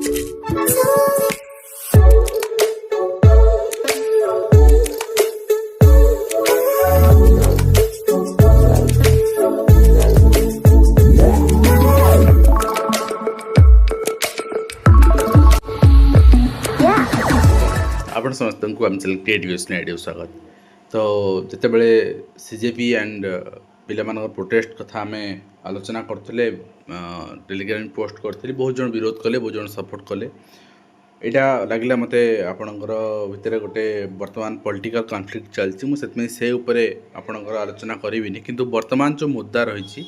आपण समस्त को आम चैनल क्रिएटिव आइडिया स्वागत। तो जिते बड़े सीजेपी एंड पिला प्रोटेस्ट कथा आम आलोचना करते टेलीग्राम पोस्ट करते बहुत जन विरोध कले बहुत जन सपोर्ट कले। यहाँ लगे मत आपणकर भितर गोटे वर्तमान पॉलिटिकल कॉन्फ्लिक्ट चलती मुझे आपणकर आलोचना करी किंतु वर्तमान जो मुद्दा रही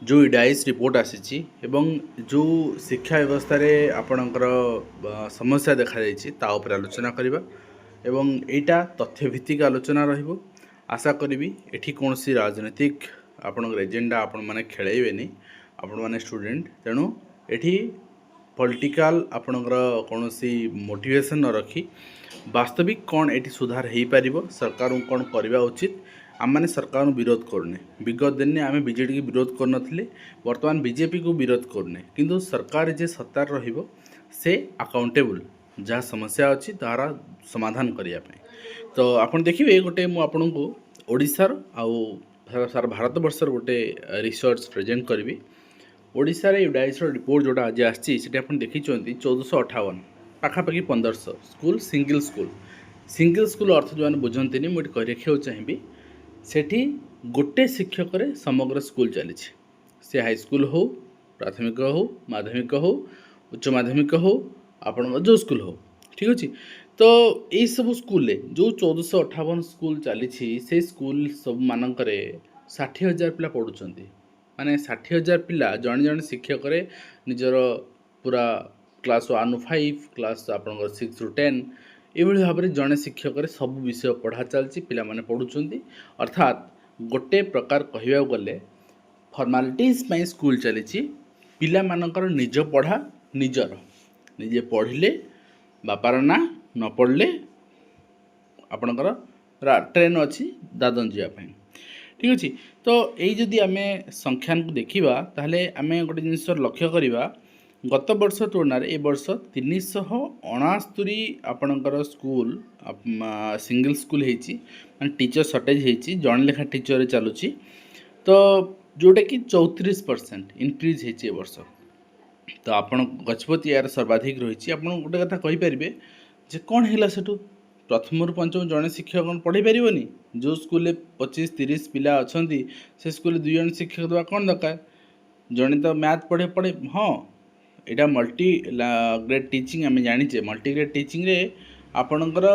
जो डाइस रिपोर्ट आसी जो शिक्षा व्यवस्था रे आपणकर समस्या देखा ता उपर आलोचना करवा एवं एटा तथ्यभित्तिक आलोचना रहिबो। आशा करी एठी कौन सी राजनीतिक आपणकर एजेंडा आपण माने खेलेबेनी आपण माने स्टूडेंट तेणु एठी पॉलिटिकल आपणकर कौन सी मोटिवेशन न रखी वास्तविक कौन एठी सुधार हो पारिबो सरकार कौन करवा उचित। आम मैंने सरकार विरोध करने विगत दिन में आम बीजेडी की विरोध करनथिले वर्तमान बीजेपी को विरोध करने किंतु सरकार जे सत्तार रहिबो से अकाउंटेबल जहाँ समस्या अच्छी तार समाधान करने। तो आपन देखिए गोटे मु आपन को ओडिशार आउ सारा भारत वर्षर गोटे रिसर्च प्रेजेंट करी। ओडिशा रे डाइस रिपोर्ट जोटा आज आसी देखी 1458 पाखापाखि 1500 स्कूल सिंगल स्कूल अर्थ जो बुझंती मुझे कह रखा चाहिए सेठी गोटे शिक्षक रे समग्र स्कूल चली से हाई स्कूल हो प्राथमिक हो माध्यमिक हो उच्च माध्यमिक हो आपण जो स्कूल हो ठीक अच्छे। तो यही सब स्कूल जो 1458 स्कूल चली से स्कूल सब मानक 60,000 पिला पढ़ुंट माने 60,000 पिला जन जन शिक्षक निजर पूरा क्लास 1 to 5 क्लास आप 6 to 10 ये भाव में जड़े शिक्षक सब विषय पढ़ा चलती पिला माने पढ़ुंट अर्थात गोटे प्रकार कहवा गले फॉर्मालिटीज में स्कूल चली पिला मानकर निज पढ़ा निजर निजे पढ़ले बापार ना न पढ़ले आपणकर ट्रेन अच्छी दादन जावाई ठीक अच्छे। तो यही जदि आम संख्यान को देखा ताहले आम गोटे जिनिस लक्ष्य करवा गत वर्ष तुलना ए वर्ष 369 आपणकर स्कूल सिंगल स्कूल होती टीचर सर्टेज होती जन लेखा टीचर चलुची। तो जोटा कि 34% इनक्रीज होती वर्ष। तो आपण गजपति यार सर्वाधिक रही आप गोटे कथा कहींपारे जे कौन है सेठू प्रथम रु पंचम जड़े शिक्षक कौन पढ़े पारनी जो स्कूल 25-30 पिला अच्छा से स्कूल 2 जन शिक्षक देवा कौन दरकार जड़े तो मैथ पढ़े पढ़े हाँ यहाँ मल्टी ग्रेड टीचिंग आम जाचे मल्टी ग्रेड टीचिंग रे आपणकर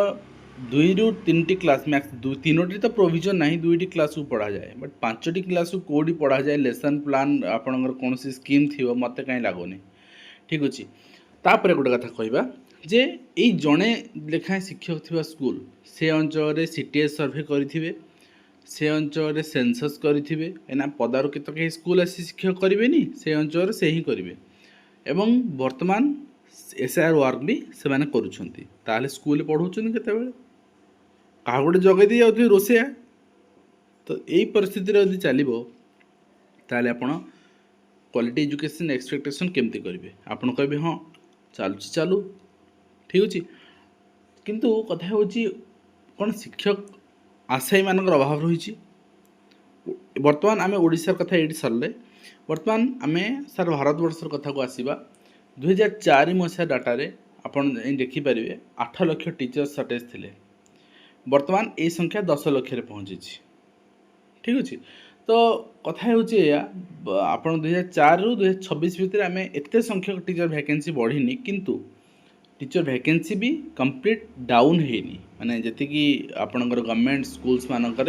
2 ରୁ 3टी क्लास मैक्स 3टी तो प्रोविजन ना 2टी क्लास को पढ़ा जाए बट 5टी क्लास को कौटी पढ़ा जाए लेसन प्लान आपणकर कौन सी स्कीम थी मत कहीं लगुनि ठीक अच्छे। तापर गोटे कथा कहवा जे यही जड़े लेखाएं शिक्षक थिबा स्कूल से अंचल सीटीएस सर्वे करेंगे से अंचल सेंसस करेंगे एना पदारू केत कहीं स्कूल आसी शिक्षक करेंगे से अंचल से ही करेंगे एवं वर्तमान एसआईआर वर्क भी से माने करुछंती ताले स्कूल पढ़ाउछन केतेबेले कहा गोटे जगह दी जाउथि रोसेया। तो यही परिस्थिति यदि चलिबो ताले आपण क्वालिटी एजुकेशन एक्सपेक्टेशन केमती करेंगे आपण कहबे हाँ चालू ठीक अच्छे किंतु कथा होची कौन शिक्षक आशायी मानक अभाव रही। वर्तमान आम ओडिशार कथा ये सरले वर्तमान आम सारा भारतवर्षर कथा को आसवा 2004 मसीहा डाटा आपन देखिपारे 8 लाख टीचर सर्टेज थिले वर्तमान ये संख्या 10 लाख पहुँची ठीक अच्छे। तो कथा होची आप 2004 ରୁ 2026 भितर आम एत संख्यक टीचर वैकेंसी बढ़ीनी किंतु टीचर वैकेंसी भी कंप्लीट डाउन होनी माने जी आपणकर गवर्नमेंट स्कूल्स मानक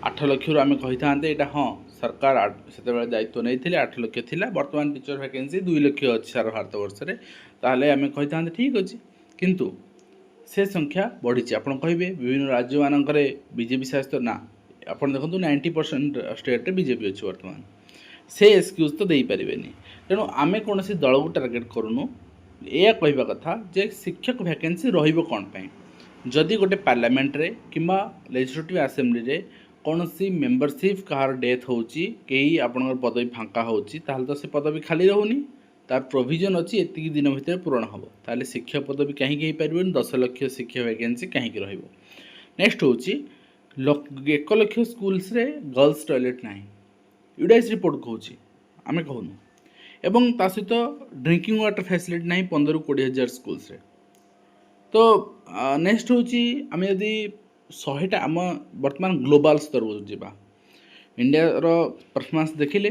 8 लाख आम कही था यहाँ हाँ सरकार से दायित्व नहीं 8 लाख थिला वर्तमान टीचर वैकेंसी 2 लाख अच्छी सारा भारत वर्ष में ताहले आम कही था ठीक अच्छे किंतु से संख्या बढ़ी आप कहे विभिन्न राज्य मानक बीजेपी शासित ना आप देखो 90% स्टेट रे बीजेपी अच्छी वर्तमान से एक्सक्यूज तो दे पारे तेणु आम कौन सी दल को टार्गेट करूँ यह कहवा कथा जे शिक्षक वैकेंसी रहिबो कौन पाई जदि गोटे पार्लियामेंट रे किंबा लेजिस्लेटिव असेंबली रे कौन सी मेंबरशिप कहार डेथ होची कहीं आपन पदवी फांका होची ताहले तो से पदवी खाली रहूनी तार प्रोविजन अच्छी एति दिन भितर पूरण हम ताले शिक्षक पदवी कहीं पारे 10 लाख शिक्षक वैकेंसी कहीं नेक्स्ट हूँ 1 लाख स्कूल्स रे गर्ल्स टॉयलेट ना यूडाइस रिपोर्ट कहूँ आम कहूनु एवं ता सहित ड्रिंकिंग वाटर फैसिलिटी ना 15-20 हज़ार स्कूल्स रे। तो नेक्स्ट हूँ आम यदि 100टा आम बर्तमान ग्लोबाल स्तर को जावा इंडिया परफॉर्मेंस देखिले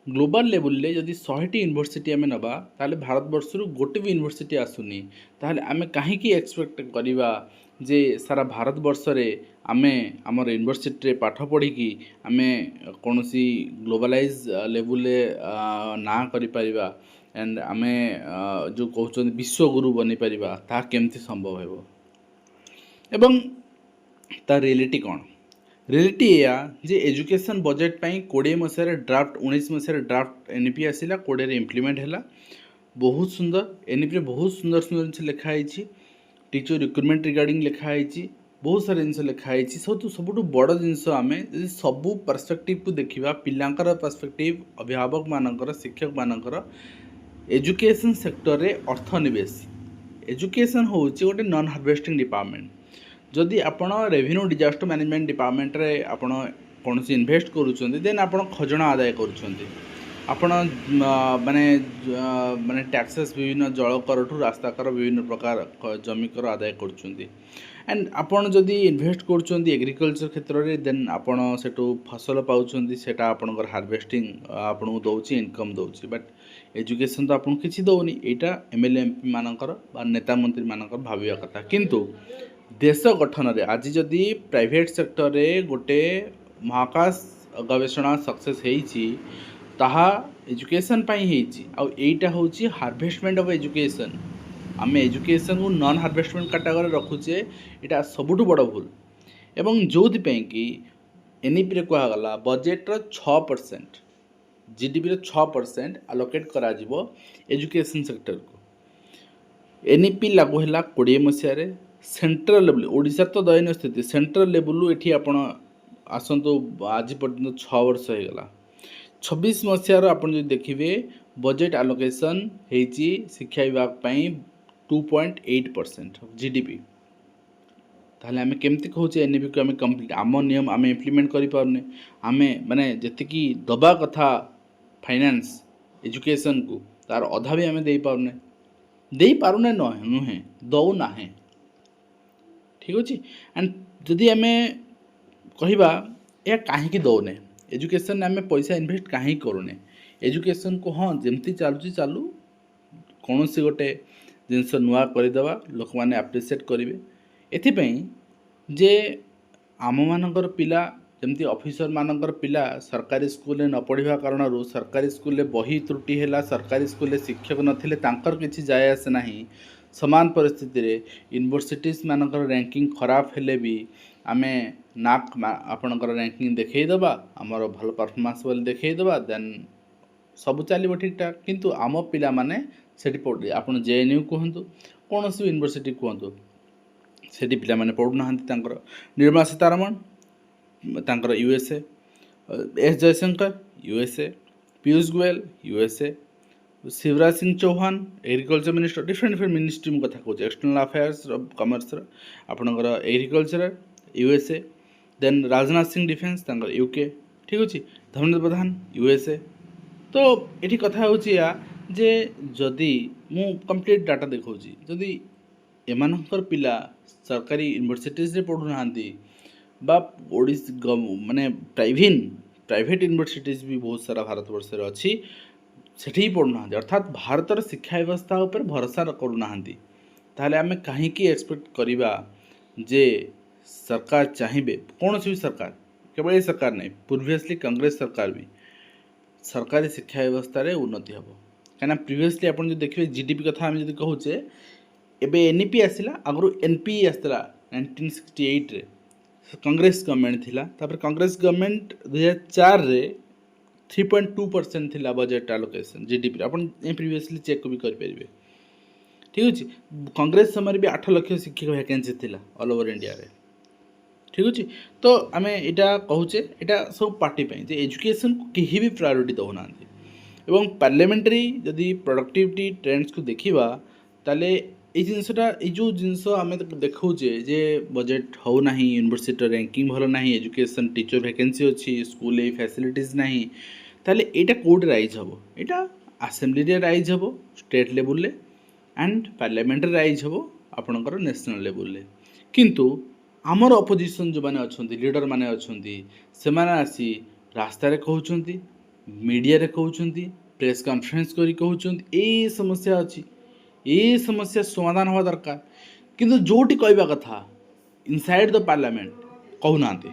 ग्लोबाल लेवल ले जदि 100टी यूनिवर्सिटी आम नवा ताले भारत वर्ष गोटे भी यूनिवर्सिटी आसुनी ताले आम कहीं एक्सपेक्ट करवा जे सारा भारत वर्ष रे आमे आमर यूनिवर्सिटी रे पाठ पढ़ी कि आमे कौन सी ग्लोबलाइज लेवल ना करि परिबा एंड आमे जो कहउछन विश्वगुरु बनी परिबा ता केमती संभव हेबो एवं ता रियलिटी कौन रियलिटी या जे एजुकेशन बजेट पाई 20 मसीह ड्राफ्ट 19 मसीह ड्राफ्ट एनईपी आसिला 20 रे इम्प्लीमेंट हैला बहुत सुंदर एनईपी रे बहुत सुंदर सुंदर जिनिस लिखा है टीचर रिक्रुटमेंट रिगार्डिंग लिखा है बहुत सारा जिन लिखाई सब बड़ जिनस आम सबू परस्पेक्टिव को देखा पिलांकर परस्पेक्टिव अभिभावक मानकर शिक्षक मानकर एजुकेशन सेक्टर रे अर्थनिवेश एजुकेशन हूँ गोटे नॉन हार्वेस्टिंग डिपार्टमेंट जदि आपण रेवेन्यू डिजास्टर मैनेजमेंट डिपार्टमेंट रे आपण कौन सी इन्वेस्ट करुँच देन आपण खजना आदाय करुँच आपण माने माने टैक्सेस विभिन्न जल कर ठू रास्ता कर विभिन्न प्रकार जमी कर आदाय करुँच एंड आपण जदि इन्वेस्ट करुँच एग्रीकल्चर क्षेत्र में देन आपण सेठू फसल पाँच सेटा आपणकर हार्वेस्टिंग आपन को दौर इनकम दौर बट एजुकेशन तो आपन किसी दौनी यहाँ एमएलए एमपी मानकर नेता मंत्री मानकर भाविया कथा किंतु देश गठन रे आज जदि प्राइवेट सेक्टर रे गोटे महाकाश गवेषणा सक्सेस होईची ताहा एजुकेशन पाई होईची आ एटा होची हार्वेस्टमेंट ऑफ एजुकेशन आम एजुकेशन को नॉन हार्वेस्टमेंट कैटेगरी रखुचे यहाँ सबुठ बड़ भूल एवं जो कि एनईपी रे कहगला बजेट 6% जीडीपी 6% आलोकेट करा जिवो एजुकेशन सेक्टर को एनईपी लागू है 20 मसीह सेंट्रल लेवल ओडिशा तो दयनीय स्थिति सेंट्रल लेवल ये आप आसतु आज पर्यटन 6 वर्ष होगा 26 मसीहार आप देखिए बजेट आलोकेशन होती शिक्षा विभाग 2.8% जीडीपी ताहले आमे केमती कहूचे एनईपी को आमे कंप्लीट आम नियम आमे इम्प्लीमेंट करि पारने आमे माने जतिकी दबा कथा फाइनेंस एजुकेशन को तार अधा भी आमे दे पारुने नुहे दौ ना ठीक अच्छे एंड जदि आमे कहवा या कहीं दौने एजुकेशन आमे पैसा इन्वेस्ट कहीं करूने एजुकेशन को हाँ जमती चलुची चालू कौन सी गोटे जिनस नुआ करदेवा लोक मैंने एप्रिशिएट करेंगे एथिपाई जे आम मानकर पिला जमती ऑफिसर मानकर पिला सरकारी स्कूल न पढ़ा कारण सरकारी स्कूल बही त्रुटि है सरकारी स्कूल शिक्षक नथिले तांकर किछि जाय आसे नाही समान परिस्थिति रे यूनिवर्सिटीज मानकर रैंकिंग खराब हेले भी आमे नाक आपणकर रैंकिंग देखईदेवा आमर भल परफॉर्मेंस बोली देखईदेवा देन सब चलो ठीक ठाक किंतु आम पिला माने सेठी पढ़ आप जेएनयू कहतु कौन सी यूनिवर्सिटी कहतु सेठी पिला माने पढ़ुना निर्मला सीतारमण तांकर USA S Jaishankar USA Piyush Goyal USA Shivraj Singh Chouhan agriculture minister different ministry कथा कहूँ एक्सटर्नल अफेयर्स कमर्स आपणकर agriculture USA then Rajnath Singh defence तांकर यूके ठीक अच्छे धर्मेंद्र प्रधान यूएसए तो ये कथा हो जे जदि मु कंप्लीट डाटा देखा जदि एमानकर पिला सरकारी यूनिवर्सिटीज रे पढ़ुना बा ओडिशा माने प्राइवेट यूनिवर्सिटीज भी बहुत सारा भारतवर्ष अच्छी सेठी पढ़ुना अर्थात भारतर शिक्षा व्यवस्था उपर भरोसा करूना ताहले आमे कहीं एक्सपेक्ट करिबा जे सरकार चाहिए कौन सी भी सरकार केवल ये सरकार नहीं प्रीवियसली कांग्रेस सरकार भी सरकारी शिक्षा व्यवस्था रे उन्नति हम कहीं प्रीवियसली आप देखिए जीडीपी कथा आम जब कहूचे एबे एनईपी आसला आगु एनपी आसला 1968 रे कांग्रेस गवर्नमेंट थिला तापर कांग्रेस गवर्नमेंट 2004 रे 3.2% थिला बजेट आलोकेशन जीडीपी अपन प्रीवियसली चेक भी कर परिबे ठीक अच्छे कांग्रेस समय भी 8 लाख शिक्षक वैकेंसी थिला ऑल ओवर इंडिया रे ठीक अच्छे तो आम यहाँ कहूचे यहाँ सब पार्टी जे एजुकेशन को कहीं भी प्रायोरिटी दौना ଏବଂ ପାର୍ଲାମେଣ୍ଟାରୀ ଯଦି ପ୍ରଡକ୍ଟିଭିଟି ଟ୍ରେଣ୍ଡସକୁ ଦେଖିବା ତାହେଲେ এই ଜିନିଷଟା এই ଯେଉଁ ଜିନିଷ ଆମେ ଦେଖାଉଛେ ଯେ ବଜେଟ୍ ହେଉନାହିଁ, ୟୁନିଭର୍ସିଟିର ର୍ୟାଙ୍କିଂ ଭଲ ନାହିଁ, ଏଜୁକେସନ୍ ଟିଚର ଭ୍ୟାକେନ୍ସି ଅଛି, ସ୍କୁଲ ଏଇ ଫ୍ୟାସିଲିଟିଜ୍ ନାହିଁ, ତାହେଲେ ଏଇଟା କେଉଁଠି ରାଇଜ୍ ହେବ? ଏଇଟା ଆସେମ୍ବଲିରେ ରାଇଜ୍ ହେବ ଷ୍ଟେଟ୍ ଲେବୁଲରେ ଆଣ୍ଡ ପାର୍ଲାମେଣ୍ଟରେ ରାଇଜ୍ ହେବ ଆପଣଙ୍କର ନ୍ୟାସନାଲ୍ ଲେବୁଲରେ। କିନ୍ତୁ ଆମର ଅପୋଜିସନ୍ ଯେଉଁମାନେ ଅଛନ୍ତି, ଲିଡର ମାନେ ଅଛନ୍ତି, ସେମାନେ ଆସି ରାସ୍ତାରେ କହୁଛନ୍ତି, ମିଡ଼ିଆରେ କହୁଛନ୍ତି, ପ୍ରେସ୍ କନଫରେନ୍ସ କରି କହୁଛନ୍ତି ଏଇ ସମସ୍ୟା ଅଛି, এই ସମସ୍ୟା ସମାଧାନ ହେବା ଦରକାର, କିନ୍ତୁ ଯେଉଁଠି କହିବା କଥା ଇନସାଇଡ୍ ଦ ପାର୍ଲାମେଣ୍ଟ କହୁନାହାନ୍ତି।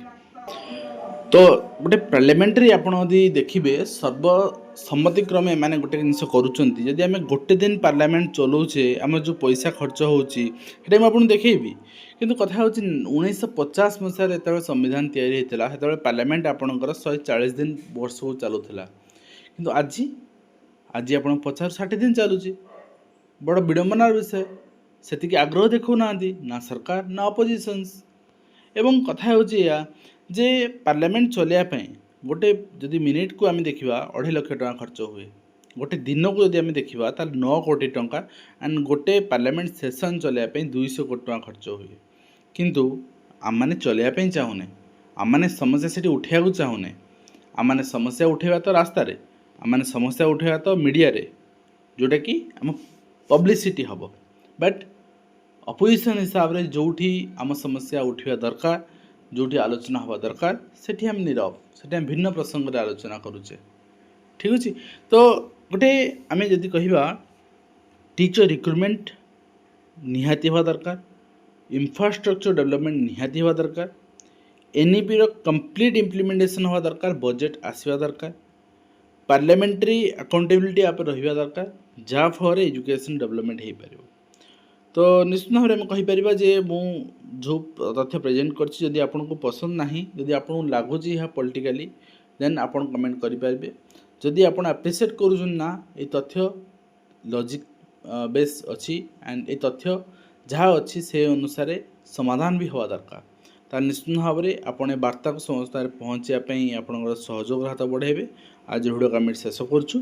ତ ଗୋଟେ ପାର୍ଲାମେଣ୍ଟରେ ଆପଣ ଯଦି ଦେଖିବେ ସର୍ବସମ୍ମତିକ୍ରମେ ଏମାନେ ଗୋଟେ ଜିନିଷ କରୁଛନ୍ତି। ଯଦି ଆମେ ଗୋଟେ ଦିନ ପାର୍ଲାମେଣ୍ଟ ଚଲାଉଛେ, ଆମର ଯେଉଁ ପଇସା ଖର୍ଚ୍ଚ ହେଉଛି ସେଇଟା ମୁଁ ଆପଣଙ୍କୁ ଦେଖେଇବି। କିନ୍ତୁ କଥା ହେଉଛି 1950 ମସିହାରେ ଯେତେବେଳେ ସମ୍ବିଧାନ ତିଆରି ହେଇଥିଲା ସେତେବେଳେ ପାର୍ଲାମେଣ୍ଟ ଆପଣଙ୍କର 140 ଦିନ ବର୍ଷକୁ ଚାଲୁଥିଲା। କିନ୍ତୁ ଆଜି ଆପଣ 50-60 ଦିନ ଚାଲୁଛି। ବଡ଼ ବିଡ଼ମ୍ବନାର ବିଷୟ। ସେତିକି ଆଗ୍ରହ ଦେଖାଉନାହାନ୍ତି ନା ସରକାର ନା ଅପୋଜିସନ୍ସ। ଏବଂ କଥା ହେଉଛି ଏଇଆ ଯେ ପାର୍ଲାମେଣ୍ଟ ଚଲାଇବା ପାଇଁ ଗୋଟେ ଯଦି ମିନିଟ୍କୁ ଆମେ ଦେଖିବା 2.5 ଲକ୍ଷ ଟଙ୍କା ଖର୍ଚ୍ଚ ହୁଏ। ଗୋଟେ ଦିନକୁ ଯଦି ଆମେ ଦେଖିବା ତାହେଲେ 9 କୋଟି ଟଙ୍କା ଆଣ୍ଡ ଗୋଟେ ପାର୍ଲାମେଣ୍ଟ ସେସନ୍ ଚଲାଇବା ପାଇଁ 200 କୋଟି ଟଙ୍କା ଖର୍ଚ୍ଚ ହୁଏ। କିନ୍ତୁ ଆମମାନେ ଚଲାଇବା ପାଇଁ ଚାହୁଁନେ, ଆମମାନେ ସମସ୍ୟା ସେଠି ଉଠାଇବାକୁ ଚାହୁଁନେ। ଆମମାନେ ସମସ୍ୟା ଉଠାଇବା ତ ରାସ୍ତାରେ, ଆମମାନେ ସମସ୍ୟା ଉଠାଇବା ତ ମିଡ଼ିଆରେ, ଯେଉଁଟାକି ଆମ ପବ୍ଲିସିଟି ହେବ। ବଟ୍ ଅପୋଜିସନ୍ ହିସାବରେ ଯେଉଁଠି ଆମ ସମସ୍ୟା ଉଠିବା ଦରକାର, ଯେଉଁଠି ଆଲୋଚନା ହେବା ଦରକାର, ସେଠି ଆମେ ନୀରବ, ସେଠି ଆମେ ଭିନ୍ନ ପ୍ରସଙ୍ଗରେ ଆଲୋଚନା କରୁଛେ। ଠିକ୍ ଅଛି। ତ ଗୋଟେ ଆମେ ଯଦି କହିବା ଟିଚର ରିକ୍ରୁଟମେଣ୍ଟ ନିହାତି ହେବା ଦରକାର, ଇନଫ୍ରାଷ୍ଟ୍ରକ୍ଚର ଡେଭଲପମେଣ୍ଟ ନିହାତି ହେବା ଦରକାର, ଏନ୍ଇପିର କମ୍ପ୍ଲିଟ୍ ଇମ୍ପ୍ଲିମେଣ୍ଟେସନ୍ ହେବା ଦରକାର, ବଜେଟ୍ ଆସିବା ଦରକାର, ପାର୍ଲାମେଣ୍ଟାରୀ ଆକାଉଣ୍ଟେବିଲିଟି ଉପରେ ରହିବା ଦରକାର, ଯାହାଫଳରେ ଏଜୁକେସନ୍ ଡେଭଲପମେଣ୍ଟ ହେଇପାରିବ। ତ ନିଶ୍ଚିତ ଭାବରେ ଆମେ କହିପାରିବା ଯେ ମୁଁ ଯେଉଁ ତଥ୍ୟ ପ୍ରେଜେଣ୍ଟ କରିଛି ଯଦି ଆପଣଙ୍କୁ ପସନ୍ଦ ନାହିଁ, ଯଦି ଆପଣଙ୍କୁ ଲାଗୁଛି ଏହା ପଲିଟିକାଲି, ଦେନ୍ ଆପଣ କମେଣ୍ଟ କରିପାରିବେ। ଯଦି ଆପଣ ଆପ୍ରିସିଏଟ୍ କରୁଛନ୍ତି ନା ଏଇ ତଥ୍ୟ ଲଜିକ୍ ବେସ୍ ଅଛି ଆଣ୍ଡ ଏଇ ତଥ୍ୟ ଯାହା ଅଛି ସେ ଅନୁସାରେ ସମାଧାନ ବି ହେବା ଦରକାର, ତାହେଲେ ନିଶ୍ଚିତ ଭାବରେ ଆପଣ ଏ ବାର୍ତ୍ତାକୁ ସମସ୍ତରେ ପହଞ୍ଚିବା ପାଇଁ ଆପଣଙ୍କର ସହଯୋଗର ହାତ ବଢ଼ାଇବେ। ଆଜି ଭିଡ଼ିଓ ଆମେ ଶେଷ କରୁଛୁ।